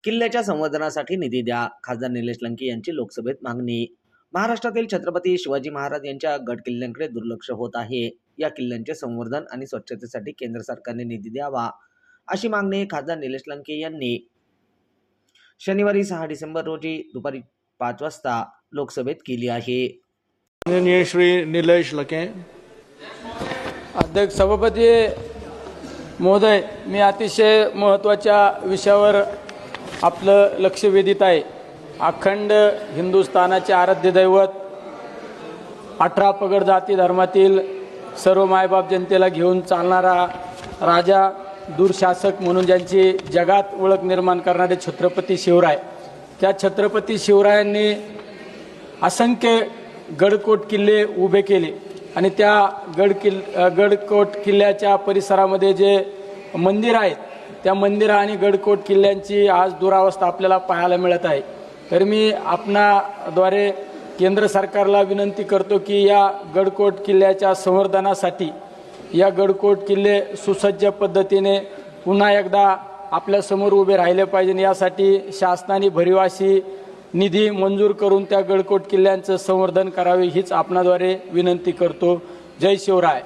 किल्ल्याच्या संवर्धनासाठी निधी द्या, खासदार निलेश लंके यांची लोकसभेत मागणी। महाराष्ट्रातील छत्रपती शिवाजी महाराज यांच्या गड किल्ल्यांकडे दुर्लक्ष होत आहे। या किल्ल्यांचे संवर्धन आणि स्वच्छतेसाठी केंद्र सरकारने निधी द्यावा, अशी मागणी खासदार निलेश लंके यांनी शनिवारी 6 डिसेंबर रोजी दुपारी 5 वाजता लोकसभेत केली आहे। माननीय श्री निलेश लंके। अध्यक्ष सभापती महोदय, मी अतिशय महत्त्वाच्या विषयावर आपलं लक्ष वेधित आहे। अखंड हिंदुस्थानाचे आराध्य दैवत 18 पगड जाती धर्मातील सर्व मायबाप जनतेला घेऊन चालणारा राजा, दूरशासक म्हणून ज्यांची जगात ओळख निर्माण करणारे छत्रपती शिवराय, त्या छत्रपती शिवरायांनी असंख्य गडकोट किल्ले उभे केले आणि त्या गडकोट किल्ल्याच्या परिसरामध्ये जे मंदिर आहेत, त्या मंदिर आणि गडकोट किल्ल्यांची आज दुरावस्था आपल्याला पाहायला मिळत आहे। तर मी आपणाद्वारे केंद्र सरकारला विनंती करतो की या गडकोट किल्ल्याच्या संवर्धनासाठी या गडकोट किल्ले सुसज्ज पद्धतीने पुन्हा एकदा आपल्या समोर उभे राहिले पाहिजे। यासाठी शासनाने भरीव निधी मंजूर करून त्या गडकोट किल्ल्यांचं संवर्धन करावे हीच आपणाद्वारे विनंती करतो। जय शिवराय।